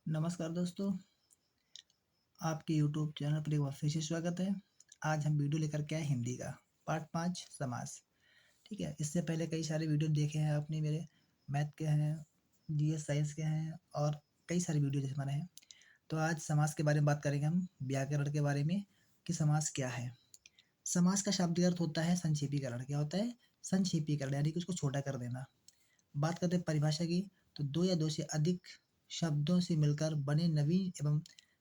नमस्कार दोस्तों, आपके यूट्यूब चैनल पर एक बार फिर से स्वागत है। आज हम वीडियो लेकर के आए हिंदी का पार्ट 5 समास। ठीक है, इससे पहले कई सारे वीडियो देखे हैं आपने मेरे, मैथ के हैं, जीएस साइंस के हैं और कई सारे वीडियो जैसे हमारे हैं। तो आज समास के बारे में बात करेंगे हम, व्याकरण के बारे में कि समास क्या है। समास का शाब्दिक अर्थ होता है संक्षेपीकरण। क्या होता है? संक्षेपीकरण, यानी कि उसको छोटा कर देना। बात करते हैं परिभाषा की, तो दो या दो से अधिक शब्दों से मिलकर बने नवीन एवं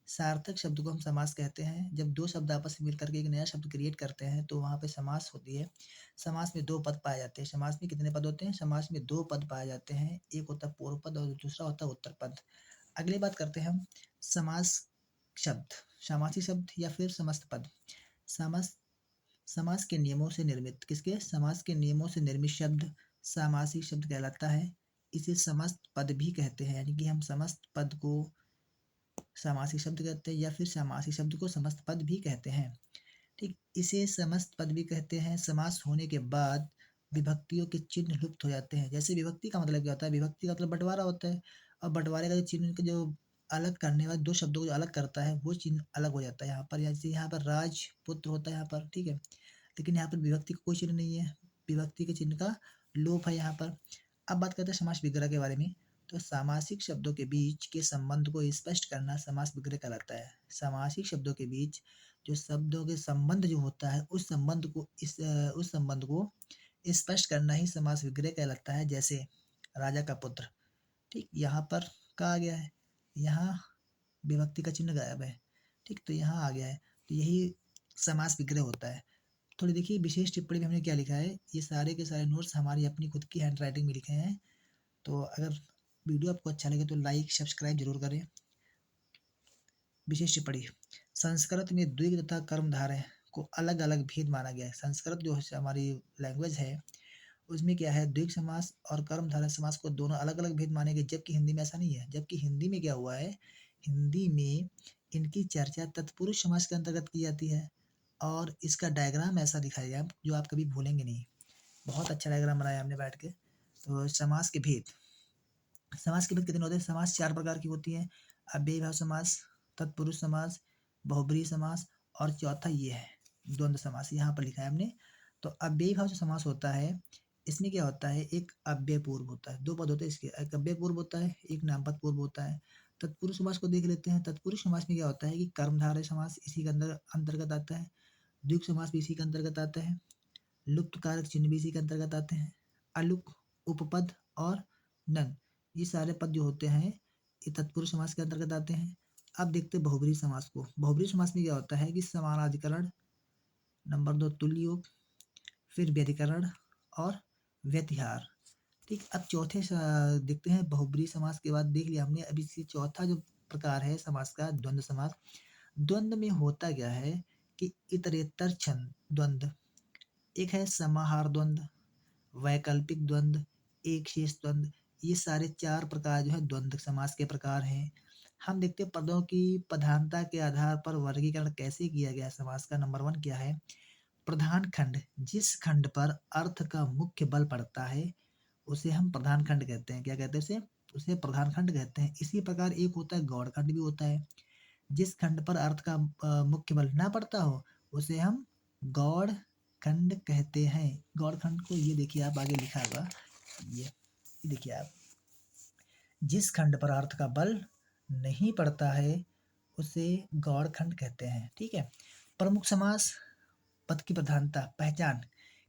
सार्थक शब्द को हम समास कहते हैं। जब दो शब्द आपस में मिलकर के एक नया शब्द क्रिएट करते हैं तो वहाँ पे समास होती है। समास में दो पद पाए जाते हैं। समास में कितने पद होते हैं? समास में दो पद पाए जाते हैं। एक होता है पूर्व पद और दूसरा होता है उत्तर पद। अगली बात करते हैं हम समास शब्द, सामासी शब्द या फिर समस्त पद। समास समास के नियमों से निर्मित, किसके? समास के नियमों से निर्मित शब्द सामासिक शब्द कहलाता है। इसे समस्त पद भी कहते हैं, यानी कि हम समस्त पद को सामासिक शब्द कहते हैं या फिर सामासिक शब्द को समस्त पद भी कहते हैं। ठीक, इसे समस्त पद भी कहते हैं। समास होने के बाद विभक्तियों के चिन्ह लुप्त हो जाते हैं। जैसे विभक्ति का मतलब क्या होता है? विभक्ति का मतलब बंटवारा होता है, और बंटवारे का जो चिन्ह का जो अलग करने वाले दो शब्दों को जो अलग करता है वो चिन्ह अलग हो जाता है यहाँ पर। जैसे यहाँ पर राजपुत्र होता है यहाँ पर, ठीक है, लेकिन यहाँ पर विभक्ति का कोई चिन्ह नहीं है, विभक्ति के चिन्ह का लोप है यहाँ पर। अब बात करते हैं समास विग्रह के बारे में। तो सामासिक शब्दों के बीच के संबंध को स्पष्ट करना समास विग्रह कहलाता है। सामासिक शब्दों के बीच जो शब्दों के संबंध जो होता है उस संबंध को स्पष्ट करना ही समास विग्रह कहलाता है। जैसे राजा का पुत्र, ठीक, यहाँ पर क्या आ गया है? यहाँ विभक्ति का चिन्ह गायब है, ठीक, तो यहाँ आ गया है, तो यही समास विग्रह होता है। थोड़ी देखिए विशेष टिप्पणी में हमने क्या लिखा है, ये सारे के सारे नोट्स हमारी अपनी खुद की हैंड राइटिंग में लिखे हैं। तो अगर वीडियो आपको अच्छा लगे तो लाइक सब्सक्राइब जरूर करें। विशेष टिप्पणी, संस्कृत में द्विग तथा कर्मधारय को अलग अलग भेद माना गया है। संस्कृत जो हमारी लैंग्वेज है उसमें क्या है, द्विग समास और कर्मधारय समास को दोनों अलग अलग भेद माने गए, जबकि हिंदी में ऐसा नहीं है। जबकि हिंदी में क्या हुआ है, हिंदी में इनकी चर्चा तत्पुरुष समास के अंतर्गत की जाती है, और इसका डायग्राम ऐसा दिखाया गया जो आप कभी भूलेंगे नहीं। बहुत अच्छा डायग्राम बनाया हमने बैठ के। तो समास के भेद कितने होते हैं? समास चार प्रकार की होती है। अव्ययीभाव समास, तत्पुरुष समास, बहुब्रीहि समास, और चौथा ये है द्वंद्व समास, यहाँ पर लिखा है हमने। तो अव्ययीभाव जो समास होता है इसमें क्या होता है, एक अव्यय पूर्व होता है, दो पद होते हैं इसके, एक अव्यय पूर्व होता है, एक नामपद पूर्व होता है। तत्पुरुष समास को देख लेते हैं। तत्पुरुष समास में क्या होता है कि कर्मधारय समास इसी के अंतर्गत आता है, द्विग समास भी इसी के अंतर्गत आता है, लुप्त कारक चिन्ह भी इसी के अंतर्गत आते हैं, अलुक, उपपद और नन, ये सारे पद जो होते हैं ये तत्पुरुष समास के अंतर्गत आते हैं। अब देखते हैं बहुब्रीहि समास को। बहुब्रीहि समास में क्या होता है कि समानाधिकरण, नंबर दो तुल्य योग, फिर व्यधिकरण और व्यतिहार। ठीक, अब देखते हैं बहुब्रीहि समास के बाद देख लिया हमने। अभी इसकी चौथा जो प्रकार है समास का, द्वंद्व समास। द्वंद्व में होता क्या है कि इतरेतर छंद द्वंद्व, एक है समाहार द्वंद्व, वैकल्पिक द्वंद्व, एक शेष द्वंद्व, ये सारे चार प्रकार जो है द्वंद्व समास के प्रकार हैं। हम देखते हैं पदों की प्रधानता के आधार पर वर्गीकरण कैसे किया गया है समास का। नंबर वन क्या है, प्रधान खंड, जिस खंड पर अर्थ का मुख्य बल पड़ता है उसे हम प्रधान खंड कहते हैं। क्या कहते हैं उसे? उसे प्रधान खंड कहते हैं। इसी प्रकार एक होता है गौड़ खंड भी होता है। जिस खंड पर अर्थ का मुख्य बल ना पड़ता हो उसे हम गौड़ खंड कहते हैं। गौड़ खंड को ये देखिए आप आगे लिखा होगा, ये देखिए आप, जिस खंड पर अर्थ का बल नहीं पड़ता है उसे गौड़ खंड कहते हैं। ठीक है। प्रमुख समास, पद की प्रधानता, पहचान,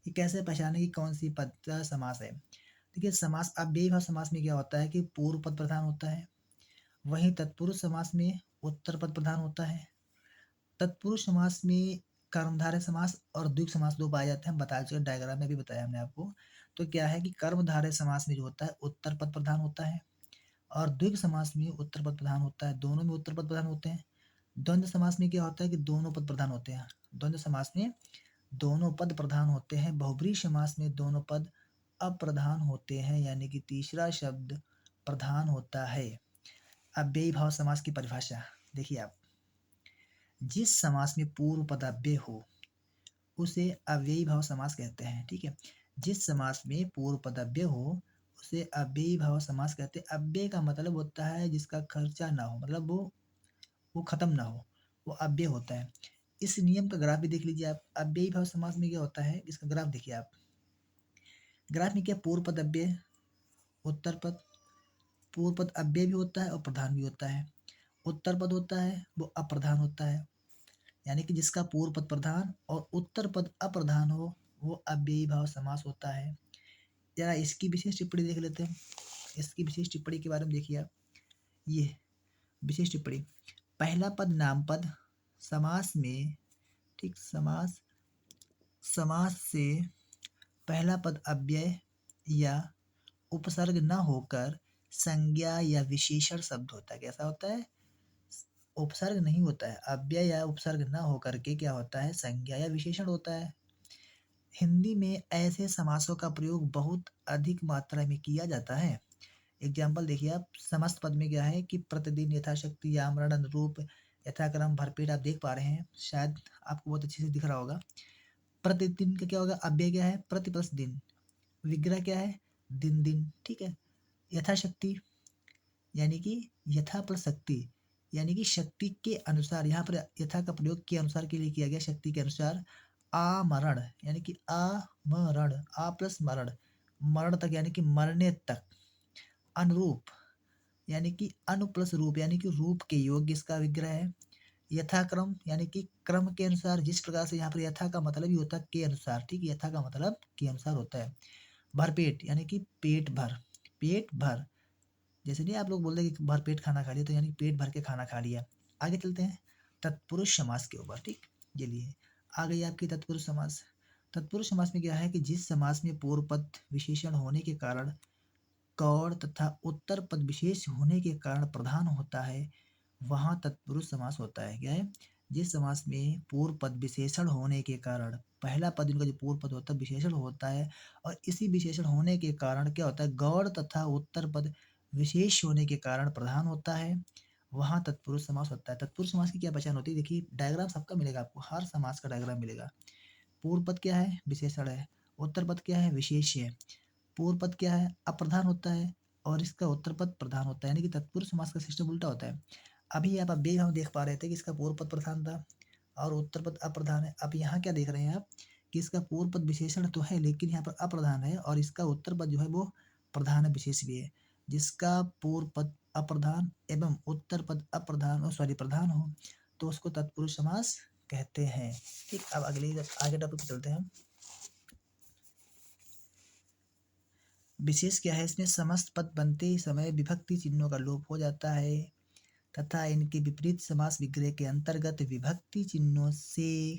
ये कैसे पहचाने कि कौन सी पद का समास है। देखिए समास अव्ययीभाव समास में क्या होता है कि पूर्व पद प्रधान होता है, वहीं तत्पुरुष समास में उत्तर पद प्रधान होता है। तत्पुरुष समास में कर्मधारय समास और द्विग समास दो पाए जाते हैं, हम बता चुके, डायग्राम में भी बताया हमने आपको। तो क्या है कि कर्मधारय समास में जो होता है उत्तर पद प्रधान होता है, और द्विग समास में उत्तर पद प्रधान होता है, दोनों में उत्तर पद प्रधान होते हैं। द्वंद्व समास में क्या होता है कि दोनों पद प्रधान होते हैं। द्वंद्व समास में दोनों पद प्रधान होते हैं। बहुब्रीहि समास में दोनों पद अप्रधान होते हैं, यानी कि तीसरा शब्द प्रधान होता है। अव्ययीभाव समास की परिभाषा देखिए आप, जिस समास में पूर्व पद अव्यय हो उसे अव्ययीभाव समास कहते हैं। ठीक है, जिस समास में पूर्व पद अव्यय हो उसे अव्ययी भाव समास कहते हैं। अव्यय का मतलब होता है जिसका खर्चा ना हो, मतलब वो खत्म ना हो, वो अव्यय होता है। इस नियम का ग्राफ भी देख लीजिए आप। अव्ययी भाव समास में क्या होता है, इसका ग्राफ देखिए आप। ग्राफ में क्या, पूर्व पद अव्यय, उत्तर पद। पूर्व पद अव्यय भी होता है और प्रधान भी होता है। उत्तर पद होता है वो अप्रधान होता है, यानी कि जिसका पूर्व पद प्रधान और उत्तर पद अप्रधान हो वो अव्ययी भाव समास होता है। जरा इसकी विशेष टिप्पणी देख लेते हैं। इसकी विशेष टिप्पणी के बारे में देखिए आप। ये विशेष टिप्पणी, पहला पद नाम पद समास में, ठीक, समास से पहला पद अव्यय या उपसर्ग न होकर संज्ञा या विशेषण शब्द होता है। कैसा होता है, उपसर्ग नहीं होता है, अव्यय या उपसर्ग न होकर के क्या होता है, संज्ञा या विशेषण होता है। हिंदी में ऐसे समासों का प्रयोग बहुत अधिक मात्रा में किया जाता है। एग्जाम्पल देखिए आप। समस्त पद में क्या है कि प्रतिदिन, यथाशक्ति, आमरण, अनुरूप, यथाक्रम, भरपेट आप देख पा रहे हैं, शायद आपको बहुत अच्छे से दिख रहा होगा। प्रतिदिन का क्या होगा, अव्यय क्या है, प्रति प्लस दिन। विग्रह क्या है, दिन दिन, ठीक है। यथाशक्ति यानी कि यथा प्लस शक्ति, यानी कि शक्ति के अनुसार, यहाँ पर यथा का प्रयोग के अनुसार के लिए किया गया, शक्ति के अनुसार। आमरण यानी कि आमरण, आ प्लस मरण, मरण तक यानी कि मरने तक। अनुरूप यानी कि अनु प्लस रूप, यानी कि रूप के योग्य इसका विग्रह है। यथाक्रम यानी कि क्रम के अनुसार, जिस प्रकार से यहाँ पर यथा का मतलब ही होता है के अनुसार, ठीक, यथा का मतलब के अनुसार होता है। भरपेट यानी कि पेट भर, पेट भर, जैसे नहीं आप लोग बोलते कि भर पेट खाना खा लिया, तो यानी पेट भर के खाना खा लिया। आगे चलते हैं तत्पुरुष समास के ऊपर, ठीक। ये लिए आ गई आपकी तत्पुरुष समास। तत्पुरुष समास में क्या है कि जिस समास में पूर्व पद विशेषण होने के कारण गौड़ तथा उत्तर पद विशेष होने के कारण प्रधान होता है, वहाँ तत्पुरुष समास होता है। क्या है, जिस समास में पूर्व पद विशेषण होने के कारण, पहला पद इनका जो पूर्व पद होता है विशेषण होता है, और इसी विशेषण होने के कारण क्या होता है, गौड़ तथा उत्तर पद विशेष होने के कारण प्रधान होता है, वहाँ तत्पुरुष समास होता है। तत्पुरुष समास की क्या पहचान होती है, देखिए डायग्राम सबका मिलेगा आपको, हर समास का डायग्राम मिलेगा। पूर्व पद क्या है, विशेषण है। उत्तर पद क्या है, विशेष है। पूर्व पद क्या है, अप्रधान होता है, और इसका उत्तर पद प्रधान होता है, यानी कि तत्पुरुष समास का सिस्टम उल्टा होता है। अभी आप अव्यय हम देख पा रहे थे कि इसका पूर्व पद प्रधान था और उत्तर पद अप्रधान है। अब यहाँ क्या देख रहे हैं आप कि इसका पूर्व पद विशेषण तो है लेकिन यहाँ पर अप्रधान है, और इसका उत्तर पद जो है वो प्रधान है, विशेष भी है। जिसका पूर्व पद अप्रधान एवं उत्तर पद अप्रधान, सॉरी, प्रधान हो, तो उसको तत्पुरुष समास कहते हैं। ठीक, अब आगे टॉपिक पे चलते हैं। विशेष क्या है, इसमें समस्त पद बनते समय विभक्ति चिन्हों का लोप हो जाता है तथा इनके विपरीत समास विग्रह के अंतर्गत विभक्ति चिन्हों से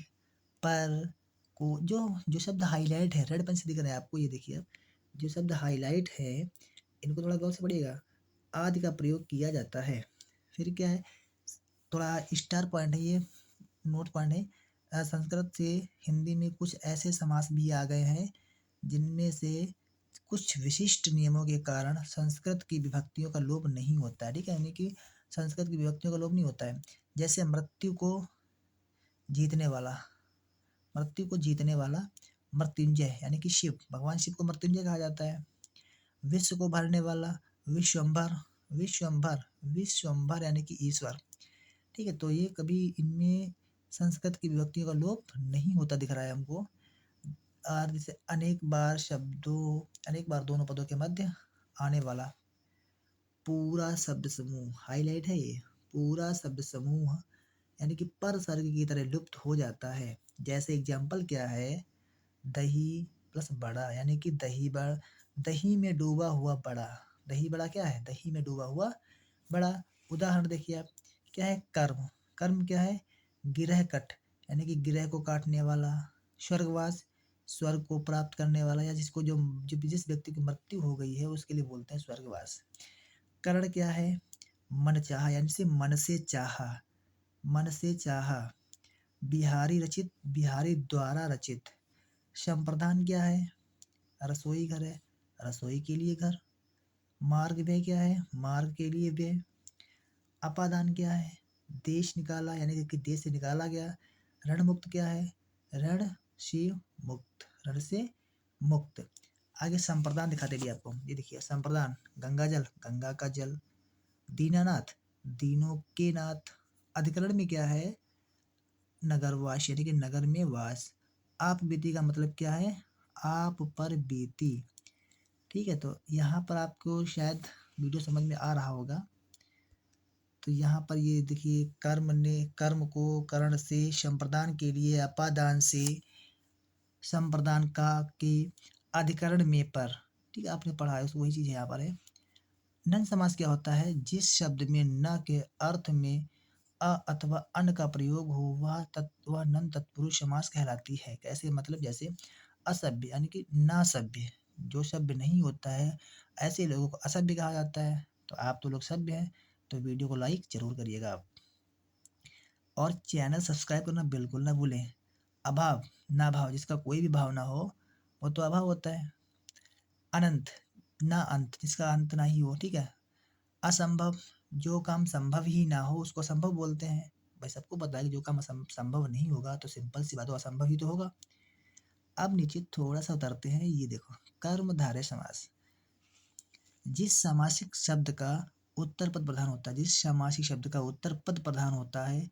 पर को, जो जो शब्द हाईलाइट है, रेड पेन से दिख रहा है आपको, ये देखिए आप, जो शब्द हाईलाइट है इनको थोड़ा गौर से पढ़िएगा, आदि का प्रयोग किया जाता है। फिर क्या है, थोड़ा स्टार पॉइंट है ये, नोट पॉइंट है। संस्कृत से हिंदी में कुछ ऐसे समास भी आ गए हैं जिनमें से कुछ विशिष्ट नियमों के कारण संस्कृत की विभक्तियों का लोप नहीं होता है, ठीक है, यानी कि संस्कृत की विभक्तियों का लोप नहीं होता है। जैसे जीतने वाला मृत्यु को जीतने वाला मृत्युंजय, यानी कि शिव, भगवान शिव को मृत्युंजय कहा जाता है। विश्व को भरने वाला विश्वम्भर, विश्वम्भर, विश्वम्भर यानी कि ईश्वर, ठीक है। तो ये कभी इनमें संस्कृत की विभक्तियों का लोप नहीं होता दिख रहा है हमको। और जैसे अनेक बार दोनों पदों के मध्य आने वाला, पूरा शब्द समूह, हाईलाइट है ये, पूरा शब्द समूह यानी कि पर सर्ग की तरह लुप्त हो जाता है। जैसे एग्जाम्पल क्या है, दही प्लस बड़ा, यानी कि दही में डूबा हुआ बड़ा, दही बड़ा क्या है, दही में डूबा हुआ बड़ा। उदाहरण देखिए आप, क्या है, कर्म, कर्म क्या है, गिरह कट, यानी कि गिरह को काटने वाला। स्वर्गवास, स्वर्ग को प्राप्त करने वाला, या जिसको जिस व्यक्ति की मृत्यु हो गई है उसके लिए बोलते हैं स्वर्गवास। करण क्या है, मन चाहा, यानी से मन से चाहा, मन से चाहा। बिहारी रचित, बिहारी द्वारा रचित। संप्रदान क्या है, रसोई घर है, रसोई के लिए घर। मार्ग व्यय क्या है, मार्ग के लिए व्यय। अपादान क्या है, देश निकाला, यानी कि देश से निकाला गया। ऋण मुक्त क्या है, ऋण से मुक्त, ऋण से मुक्त। आगे संप्रदान दिखाते भी आपको, ये देखिए संप्रदान, गंगा जल, गंगा का जल, दीनानाथ, दीनों के नाथ। अधिकरण में क्या है, नगरवास यानी कि नगर में वास। आप बीती का मतलब क्या है, आप पर बीती। ठीक है, तो यहाँ पर आपको शायद वीडियो समझ में आ रहा होगा। तो यहाँ पर ये देखिए, कर्म ने, कर्म को करण से, संप्रदान के लिए अपादान से, संप्रदान का के अधिकरण में पर। ठीक है, आपने पढ़ा है वही चीज़ यहाँ पर है। नन समास क्या होता है, जिस शब्द में न के अर्थ में अ अथवा अन का प्रयोग हो वह नन तत्पुरुष समास कहलाती है। कैसे, मतलब जैसे असभ्य यानी कि ना सभ्य, जो सभ्य नहीं होता है ऐसे लोगों को असभ्य कहा जाता है। तो आप तो लोग सभ्य हैं, तो वीडियो को लाइक जरूर करिएगा आप, और चैनल सब्सक्राइब करना बिल्कुल ना भूलें। अभाव, ना भाव, जिसका कोई भी भाव ना हो वो तो अभाव होता है। अनंत, ना अंत, जिसका अंत ना ही हो। ठीक है। असंभव, जो काम संभव ही ना हो उसको असंभव बोलते हैं। भाई सबको पता है कि जो काम संभव नहीं होगा तो सिंपल सी बात है, असंभव ही तो होगा। अब नीचे थोड़ा सा उतरते हैं, ये देखो कर्मधारय समास। जिस सामासिक शब्द का उत्तर पद प्रधान होता है, जिस सामासिक शब्द का उत्तर पद प्रधान होता है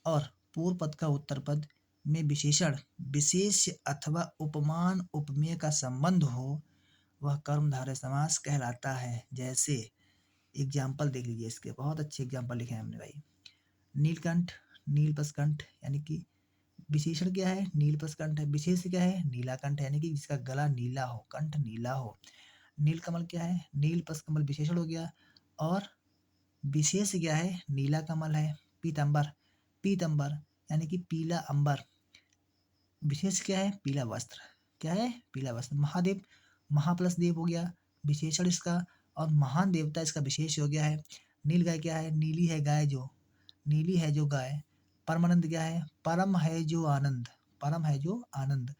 और पूर्व पद का उत्तर पद में विशेषण, विशेष अथवा उपमान उपमेय का संबंध हो, वह कर्मधारय समास कहलाता है। जैसे एग्जाम्पल देख लीजिए, इसके बहुत अच्छे एग्जाम्पल लिखे हैं हमने भाई। नीलकंठ, नील प्लस कंठ, यानी कि विशेषण क्या है, नील प्लस कंठ है, विशेष क्या है, नीलाकंठ, यानी कि जिसका गला नीला हो, कंठ नीला हो। नीलकमल क्या है, नील प्लस कमल विशेषण हो गया, और विशेष क्या है, नीला कमल है। पीतंबर, पीतंबर यानी कि पीला अंबर, विशेष क्या है, पीला वस्त्र, क्या है, पीला वस्त्र। महादेव, महा प्लस देव हो गया विशेषण इसका, और महान देवता इसका विशेष हो गया है। नील गाय क्या है, नीली है गाय जो, नीली है जो गाय। परमानंद क्या है, परम है जो आनंद, परम है जो आनंद।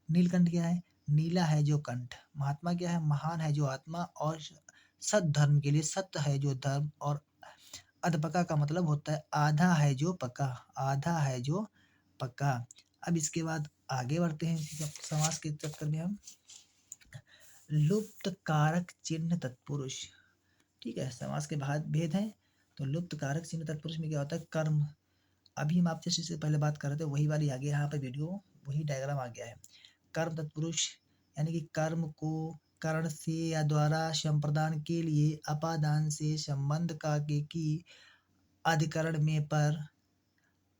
नीलकंठ क्या है, नीला है जो कंठ। महात्मा क्या है, महान है जो आत्मा, और सत धर्म के लिए सत्य है जो धर्म, और अधपका का मतलब होता है आधा है जो पका, आधा है जो पका। अब इसके बाद आगे बढ़ते हैं समास के चक्कर में हम। लुप्त कारक चिन्ह तत्पुरुष। ठीक है, समास के भेद हैं। तो लुप्त कारक चिन्ह तत्पुरुष में क्या होता है, कर्म। अभी हम आपसे इससे पहले बात कर रहे थे वही वाली आगे यहाँ पे वीडियो वही डायग्राम आ गया है। कर्म तत्पुरुष यानी कि कर्म को करण से या द्वारा संप्रदान के लिए अपादान से संबंध का के की अधिकरण में पर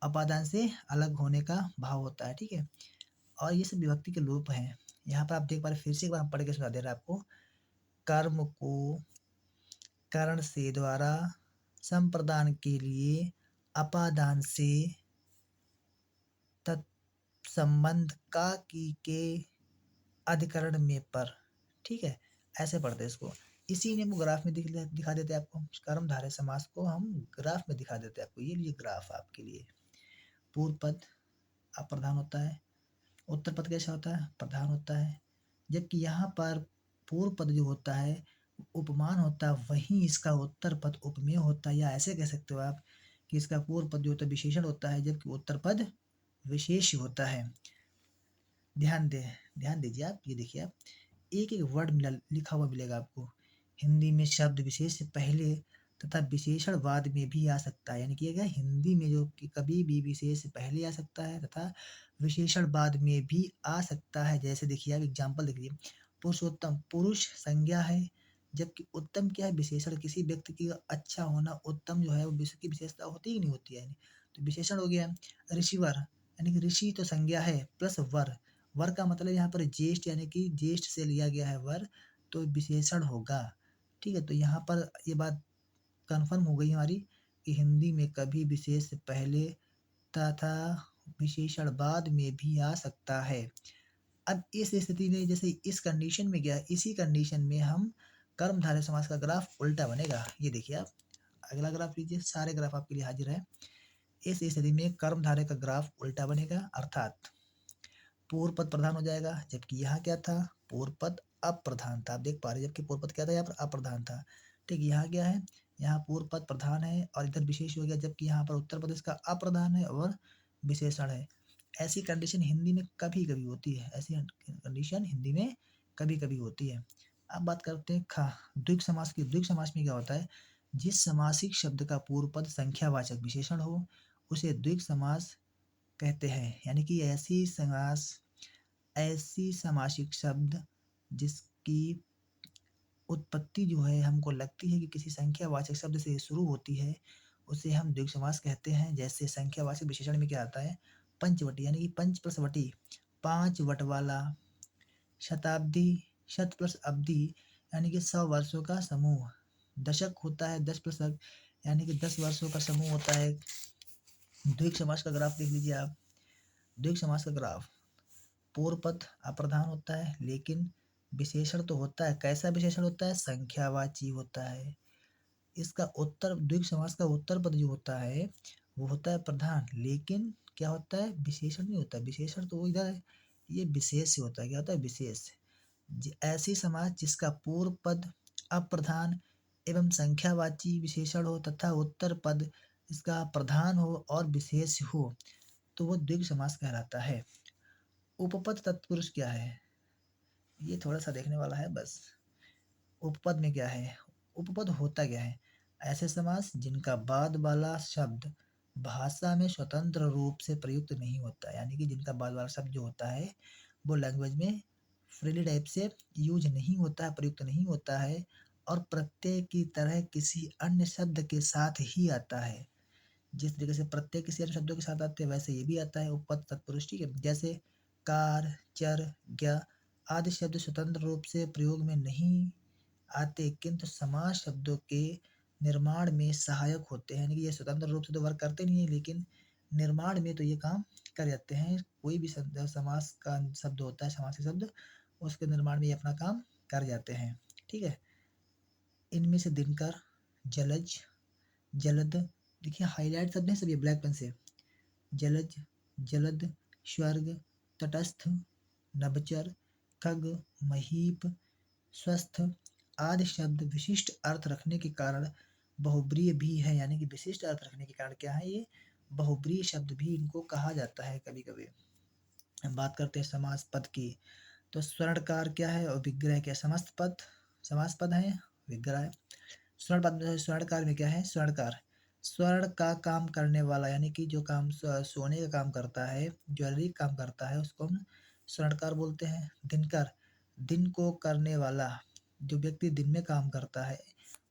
अपादान से अलग होने का भाव होता है। ठीक है, और ये सब विभक्ति के लोप हैं। यहाँ पर आप देख पा रहे, फिर से एक बार हम पढ़ के सुना दे रहे हैं आपको। कर्म को करण से द्वारा संप्रदान के लिए अपादान से तत्संबंध का की के अधिकरण में पर। ठीक है, ऐसे पढ़ते हैं इसको। इसी ने वो ग्राफ में दिखा देते हैं आपको, कर्मधारय समास को हम ग्राफ में दिखा देते हैं आपको। ये लिए ग्राफ आपके लिए। पूर्व पद अप्रधान होता है, उत्तर पद कैसा होता है, प्रधान होता है। जबकि यहाँ पर पूर्व पद जो होता है उपमान होता है, वहीं इसका उत्तर पद उपमेय होता है। या ऐसे कह सकते हो आप कि इसका पूर्व पद जो होता है विशेषण होता है, जबकि उत्तर पद विशेष होता है। ध्यान दे, ध्यान दीजिए आप, ये देखिए आप, एक एक वर्ड मिला लिखा हुआ मिलेगा आपको। हिंदी में शब्द विशेष से पहले तथा विशेषण बाद में भी आ सकता है। यानी कि क्या, हिंदी में जो कि कभी भी विशेष से पहले आ सकता है तथा विशेषण बाद में भी आ सकता है। जैसे देखिए आप एग्जाम्पल देखिए, पुरुषोत्तम, पुरुष संज्ञा है, जबकि उत्तम क्या है, विशेषण। किसी व्यक्ति की अच्छा होना उत्तम जो है वो विश्व की विशेषता होती ही नहीं होती है, तो विशेषण हो गया। ऋषिवर यानी कि ऋषि तो संज्ञा है प्लस वर, वर का मतलब यहाँ पर ज्येष्ठ यानी कि ज्येष्ठ से लिया गया है वर, तो विशेषण होगा। ठीक है, तो यहाँ पर ये बात कंफर्म हो गई हमारी कि हिंदी में कभी विशेष से पहले तथा विशेषण बाद में भी आ सकता है। अब इस स्थिति में जैसे इस कंडीशन में गया, इसी कंडीशन में हम कर्मधारय समास का ग्राफ उल्टा बनेगा। ये देखिए आप, अगला ग्राफ लीजिए, सारे ग्राफ आपके लिए हाजिर है। इस स्थिति में कर्मधारय का ग्राफ उल्टा बनेगा, अर्थात पूर्व पद प्रधान हो जाएगा, जबकि यहाँ क्या था, पूर्व पद अप्रधान था। आप देख पा रहे हैं, जबकि पूर्व पद क्या था, यहाँ पर अप्रधान था। ठीक, यहाँ क्या है, यहाँ पूर्व पद प्रधान है और इधर विशेष हो गया, जबकि यहाँ पर उत्तर प्रदेश का अप्रधान है और विशेषण है। ऐसी कंडीशन हिंदी में कभी कभी होती है, ऐसी कंडीशन हिंदी में कभी कभी होती है। अब बात करते हैं खा द्विग समास की। द्विग समास में क्या होता है, जिस समासिक शब्द का पूर्व पद संख्यावाचक विशेषण हो उसे द्विग समास कहते हैं। यानी कि ऐसी समासिक शब्द जिसकी उत्पत्ति जो है हमको लगती है कि किसी संख्यावाचक शब्द से शुरू होती है, उसे हम द्विग समास कहते हैं। जैसे संख्यावाचक विशेषण में क्या आता है, पंचवटी यानी कि पंच प्लस वटी, 5 वट वाला। शताब्दी, शत प्लस अब्दी यानी कि 100 वर्षों का समूह। दशक होता है 10 प्लस यानी कि 10 वर्षों का समूह होता है। द्विग समास का ग्राफ देख लीजिए आप। द्विग समास का ग्राफ, पूर्व पद अप्रधान होता है लेकिन विशेषण तो होता है। कैसा विशेषण होता है, संख्यावाची होता है। इसका उत्तर द्विग समास का उत्तर पद जो होता है वो होता है प्रधान, लेकिन क्या होता है, विशेषण नहीं होता। विशेषण तो वो इधर है, ये विशेष से होता है। क्या होता है, विशेष। ऐसी समास जिसका पूर्व पद अप्रधान एवं संख्यावाची विशेषण हो तथा उत्तर पद इसका प्रधान हो और विशेष हो तो वो द्विग समास कहलाता है। उपपद तत्पुरुष क्या है, ये थोड़ा सा देखने वाला है बस। उपपद में क्या है, उपपद होता क्या है, ऐसे समास जिनका बाद वाला शब्द भाषा में स्वतंत्र रूप से प्रयुक्त नहीं होता। यानी कि जिनका बाद वाला शब्द जो होता है वो लैंग्वेज में फ्रीली टाइप से यूज नहीं होता है, प्रयुक्त नहीं होता है, और प्रत्यय की तरह किसी अन्य शब्द के साथ ही आता है। जिस तरीके से प्रत्यय किसी अन्य शब्दों के साथ आते हैं वैसे ये भी आता है उपपद तत्पुरुष। ठीक है, जैसे कार, चर, ज्ञ आदि शब्द स्वतंत्र रूप से प्रयोग में नहीं आते किंतु समास शब्दों के निर्माण में सहायक होते हैं। यानी कि ये स्वतंत्र रूप से तो वर्क करते नहीं है लेकिन निर्माण में तो ये काम कर जाते हैं। कोई भी समास का शब्द होता है, समासी शब्द, उसके निर्माण में ये अपना काम कर जाते हैं। ठीक है, इनमें से दिनकर, जलज, जलद, देखिए हाईलाइट शब्द है सब ये ब्लैक पेन से। जलज, जलद, स्वर्ग, तटस्थ, नभचर, खग, महीप, स्वस्थ आदि शब्द विशिष्ट अर्थ रखने के कारण बहुब्रीय भी है। यानी कि विशिष्ट अर्थ रखने के कारण क्या है, ये बहुब्रीय शब्द भी इनको कहा जाता है कभी कभी। हम बात करते हैं समास पद की, तो स्वर्णकार क्या है और विग्रह क्या है। समस्त पद समास पद है, विग्रह। स्वर्ण पद में स्वर्णकार में क्या है, स्वर्णकार स्वर्ण का काम करने वाला, यानी कि जो काम सोने का काम करता है, ज्वेलरी का काम करता है, उसको हम स्वर्णकार बोलते हैं। दिनकर, दिन को करने वाला, जो व्यक्ति दिन में काम करता है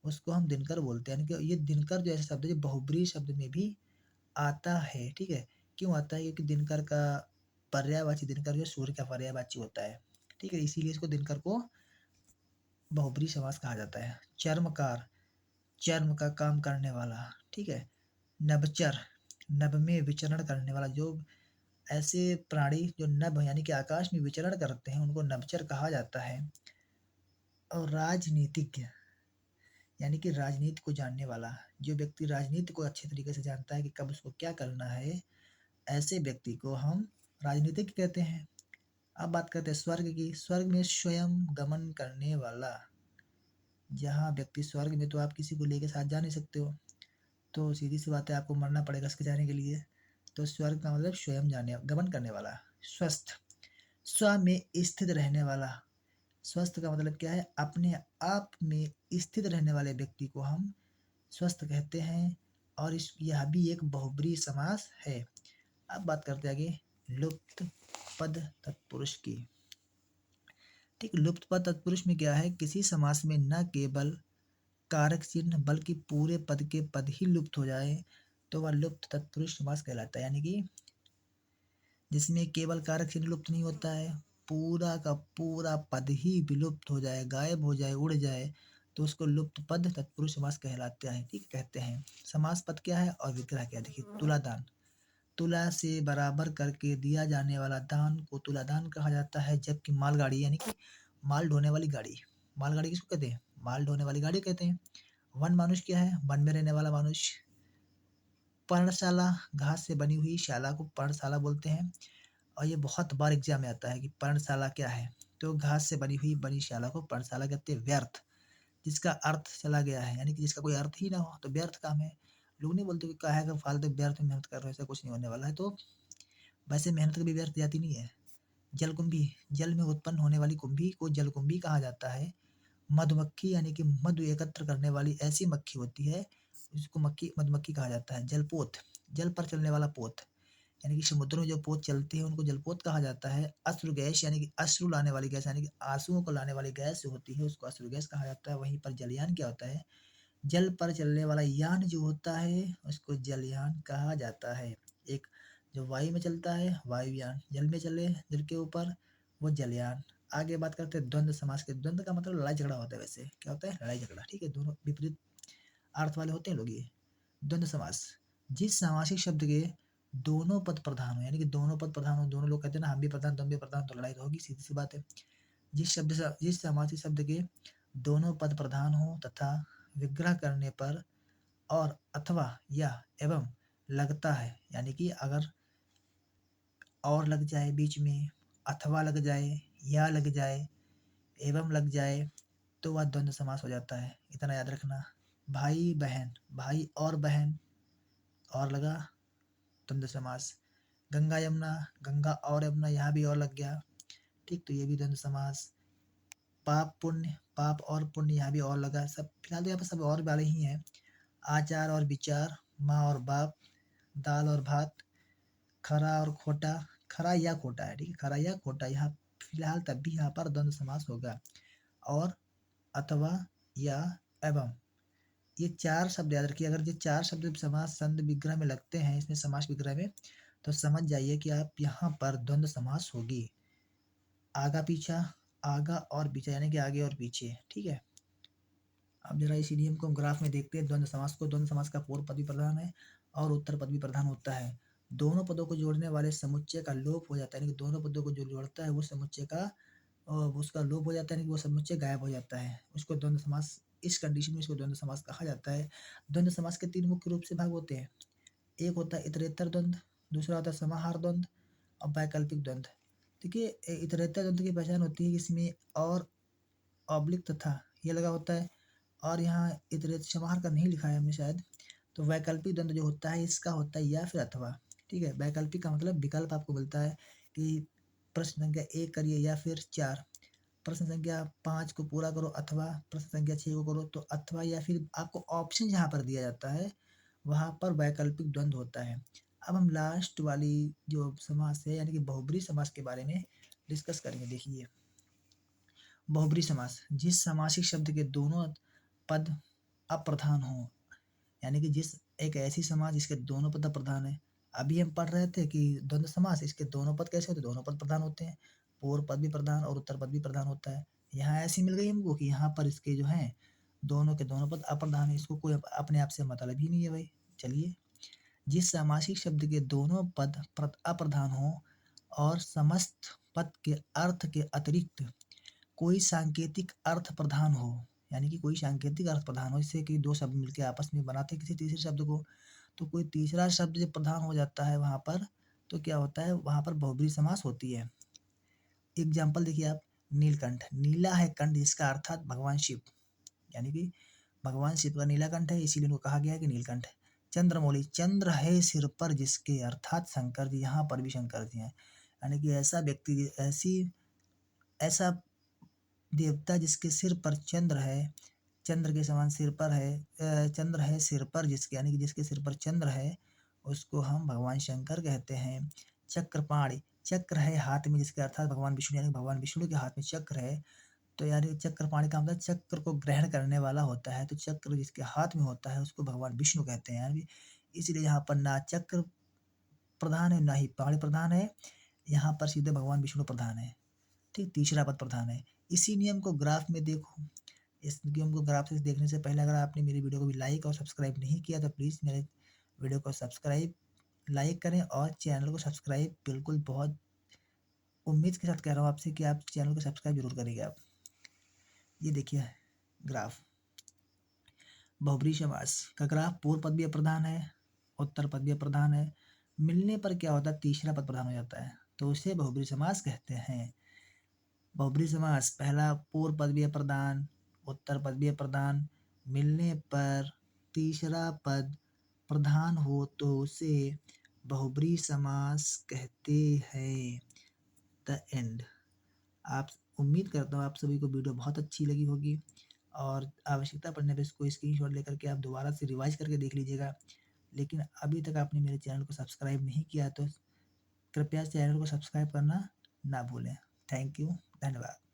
उसको हम दिनकर बोलते हैं। यानी कि ये दिनकर जो ऐसा शब्द है जो बहुब्रीहि शब्द में भी आता है। ठीक है, क्यों आता है, क्योंकि दिनकर का पर्यायवाची, दिनकर जो सूर्य का पर्यायवाची होता है। ठीक है, इसीलिए इसको दिनकर को बहुब्रीहि समास कहा जाता है। चर्मकार, चर्म का काम करने वाला। ठीक है, नभचर, नभ में विचरण करने वाला, जो ऐसे प्राणी जो नभ यानी कि आकाश में विचरण करते हैं उनको नभचर कहा जाता है। और राजनीतिज्ञ यानी कि राजनीति को जानने वाला, जो व्यक्ति राजनीति को अच्छे तरीके से जानता है कि कब उसको क्या करना है, ऐसे व्यक्ति को हम राजनीतिज्ञ कहते हैं। अब बात करते हैं स्वर्ग की। स्वर्ग में स्वयं गमन करने वाला, जहाँ व्यक्ति स्वर्ग में, तो आप किसी को लेके साथ जा नहीं सकते हो, तो सीधी सी बात है आपको मरना पड़ेगा इसके जाने के लिए। तो स्वर्ग का मतलब स्वयं जाने गमन करने वाला। स्वस्थ, स्व में स्थित रहने वाला। स्वस्थ का मतलब क्या है, अपने आप में स्थित रहने वाले व्यक्ति को हम स्वस्थ कहते हैं। और इस यह भी एक बहुब्रीहि समास है। अब बात करते हैं आगे लुप्त पद तत्पुरुष की। ठीक, लुप्त पद तत्पुरुष में क्या है, किसी समास में न केवल कारक चिन्ह बल्कि पूरे पद के पद ही लुप्त हो जाए तो वह लुप्त तत्पुरुष समास कहलाता है। यानी कि जिसमें केवल कारक चिन्ह लुप्त नहीं होता है, पूरा का पूरा पद ही विलुप्त हो जाए, गायब हो जाए, उड़ जाए, तो उसको लुप्त पद तत्पुरुष समास कहलाता है। ठीक, कहते हैं। समास पद क्या है और विग्रह क्या है, देखिए तुलादान, तुला से बराबर करके दिया जाने वाला दान को तुलादान कहा जाता है। जबकि मालगाड़ी यानी कि माल ढोने वाली गाड़ी, मालगाड़ी किसको कहते हैं, माल ढोने वाली गाड़ी कहते हैं। वन मानुष क्या है, वन में रहने वाला मनुष्य। पर्णशाला, घास से बनी हुई शाला को पर्णशाला बोलते हैं। और ये बहुत बार एग्जाम में आता है कि पर्णशाला क्या है, तो घास से बनी हुई बनी शाला को पर्णशाला कहते हैं। व्यर्थ, जिसका अर्थ चला गया है, यानी कि जिसका कोई अर्थ ही ना हो तो व्यर्थ काम है। लोग नहीं बोलते कि काहे का फालतू व्यर्थ में मेहनत कर रहे हो, ऐसा कुछ नहीं होने वाला है। तो वैसे मेहनत कभी व्यर्थ जाती नहीं है, जलकुंभी, जल में उत्पन्न होने वाली कुंभी को जलकुंभी कहा जाता है। मधुमक्खी यानी कि मधु एकत्र करने वाली ऐसी मक्खी होती है, उसको मधुमक्खी कहा जाता है। जलपोत, जल पर चलने वाला पोत, यानी कि समुद्रों में जो पोत चलते हैं उनको जलपोत कहा जाता है। अश्रु गैस यानी कि अश्रु लाने वाली गैस, यानी कि आंसुओं को लाने वाली गैस जो होती है उसको अश्रु गैस कहा जाता है। वहीं पर जलयान क्या होता है? जल पर चलने वाला यान जो होता है उसको जलयान कहा जाता है। एक जो वायु में चलता है वायुयान, जल में चले जल के ऊपर, वो जलयान। आगे बात करते हैं द्वंद्व समास के। द्वंद्व का मतलब लड़ाई झगड़ा होता है। वैसे क्या होता है? लड़ाई झगड़ा, ठीक है, दोनों विपरीत अर्थ वाले होते हैं लोग ये। द्वंद्व समास, जिस सामासिक शब्द के दोनों पद प्रधान हो, यानी कि दोनों पद प्रधान हो, दोनों लोग कहते हैं ना हम भी प्रधान तुम भी प्रधान, तो लड़ाई तो होगी, सीधी सी बात है। जिस सामासिक शब्द के दोनों पद प्रधान हो तथा विग्रह करने पर और अथवा या एवं लगता है, यानी कि अगर और लग जाए बीच में, अथवा लग जाए, या लग जाए, एवं लग जाए, तो वह द्वंद्व समास हो जाता है। इतना याद रखना। भाई बहन, भाई और बहन, और लगा, द्वंद्व समास। गंगा यमुना, गंगा और यमुना, यहाँ भी और लग गया, ठीक, तो ये भी द्वंद्व समास। पाप पुण्य, पाप और पुण्य, यहाँ भी और लगा। सब फिलहाल तो यहाँ पर सब और वाले ही हैं। आचार और विचार, माँ और बाप, दाल और भात, खरा और खोटा, खरा या खोटा है, ठीक है, खरा या खोटा, यहाँ फिलहाल तब भी यहाँ पर द्वंद्व समास होगा। और अथवा, या, एवं, ये चार शब्द याद रखिए। अगर ये चार शब्द समास संध विग्रह में लगते हैं, इसमें समास विग्रह में, तो समझ जाइए कि आप यहाँ पर द्वंद्व समास होगी। आगा पीछा, आगा और पीछा, यानी कि आगे और पीछे, ठीक है। अब जरा इसी नियम को हम ग्राफ में देखते हैं। द्वंद्व समास को, द्वंद्व समास का पूर्व पद भी प्रधान है और उत्तर पद भी प्रधान होता है। दोनों पदों को जोड़ने वाले समुच्चय का लोप हो जाता है, यानी कि दोनों पदों को जो जोड़ता है वो समुच्चय का उसका लोप हो जाता है, यानी कि वो समुच्चय गायब हो जाता है, उसको द्वंद्व समास, इस कंडीशन में इसको द्वंद्व समास कहा जाता है। द्वंद्व समास के तीन मुख्य रूप से भाग होते हैं। एक होता है इतरेतर द्वंद्व, दूसरा होता है समाहार द्वंद्व और वैकल्पिक द्वंद्व। देखिए, इतरेतर द्वंद्व की पहचान होती है कि इसमें और ऑब्लिक तथा ये लगा होता है, और यहाँ इतरेतर समाहार का नहीं लिखा है हमने शायद। तो वैकल्पिक द्वंद्व जो होता है इसका होता है या फिर अथवा, ठीक है। वैकल्पिक का मतलब विकल्प आपको मिलता है कि प्रश्न संख्या 1 करिए या फिर 4, प्रश्न संख्या 5 को पूरा करो अथवा प्रश्न संख्या 6 को करो, तो अथवा या फिर आपको ऑप्शन जहाँ पर दिया जाता है वहाँ पर वैकल्पिक द्वंद्व होता है। अब हम लास्ट वाली जो समास है यानी कि बहुब्रीहि समास के बारे में डिस्कस करेंगे। देखिए, बहुब्रीहि समास, जिस समासिक शब्द के दोनों पद अप्रधान हो, यानी कि जिस एक ऐसी समास जिसके दोनों पद प्रधान है। अभी हम पढ़ रहे थे कि द्वंद्व समास, इसके दोनों पद कैसे होते हैं? दोनों पद प्रधान होते हैं, पूर्व पद भी प्रधान और उत्तर पद भी प्रधान होता है। यहाँ ऐसी मिल गई हमको कि यहाँ पर इसके जो हैं दोनों के दोनों पद अप्रधान है, इसको कोई अपने आप से मतलब ही नहीं है भाई। चलिए, जिस सामासिक शब्द के दोनों पद अप्रधान हो और समस्त पद के अर्थ के अतिरिक्त कोई सांकेतिक अर्थ प्रधान हो, यानी कि कोई सांकेतिक अर्थ प्रधान हो, इससे कि दो शब्द मिलकर आपस में बनाते हैं किसी तीसरे शब्द को, तो कोई तीसरा शब्द जब प्रधान हो जाता है वहाँ पर, तो क्या होता है? वहाँ पर बहुब्रीहि समास होती है। एग्जाम्पल देखिए आप, नीलकंठ, नीला है कंठ जिसका अर्थात भगवान शिव, यानी कि भगवान शिव का नीला कंठ है, इसीलिए उनको कहा गया है कि नीलकंठ। चंद्रमौली, चंद्र है सिर पर जिसके, अर्थात शंकर जी, यहाँ पर भी शंकर जी हैं, यानी कि ऐसा व्यक्ति, ऐसा देवता जिसके सिर पर चंद्र है, चंद्र के समान सिर पर है, चंद्र है सिर पर जिसके, यानी कि जिसके सिर पर चंद्र है, उसको हम भगवान शंकर कहते हैं। चक्रपाणि, चक्र है हाथ में जिसके, अर्थात भगवान विष्णु, यानी कि भगवान विष्णु के हाथ में चक्र है, तो यानी चक्रपाणि का मतलब चक्र को ग्रहण करने वाला होता है, तो चक्र जिसके हाथ में होता है उसको भगवान विष्णु कहते हैं, यानी इसलिए यहाँ पर ना चक्र प्रधान है ना ही पाणि प्रधान है, यहाँ पर सीधे भगवान विष्णु प्रधान है, ठीक, तीसरा पद प्रधान है। इसी नियम को ग्राफ में देखो। इस नियम को ग्राफ से देखने से पहले अगर आपने मेरी वीडियो को भी लाइक और सब्सक्राइब नहीं किया तो प्लीज़ मेरे वीडियो को सब्सक्राइब, लाइक करें और चैनल को सब्सक्राइब, बिल्कुल बहुत उम्मीद के साथ कह रहा हूँ आपसे कि आप चैनल को सब्सक्राइब जरूर करिएगा आप। ये देखिए ग्राफ, बहुब्रीहि समास का ग्राफ, पूर्व पद भी अप्रधान है, उत्तर पद भी अप्रधान है, मिलने पर क्या होता है? तीसरा पद प्रधान हो जाता है, तो उसे बहुब्रीहि समास कहते हैं। बहुब्रीहि समास, पहला पूर्व पद भी अप्रधान, उत्तर पद भी अप्रधान, मिलने पर तीसरा पद प्रधान हो तो उसे बहुब्रीहि समास कहते हैं। The end. आप उम्मीद करता हूँ आप सभी को वीडियो बहुत अच्छी लगी होगी और आवश्यकता पड़ने पे इसको स्क्रीनशॉट लेकर के आप दोबारा से रिवाइज़ करके देख लीजिएगा। लेकिन अभी तक आपने मेरे चैनल को सब्सक्राइब नहीं किया तो कृपया चैनल को सब्सक्राइब करना ना भूलें। थैंक यू, धन्यवाद।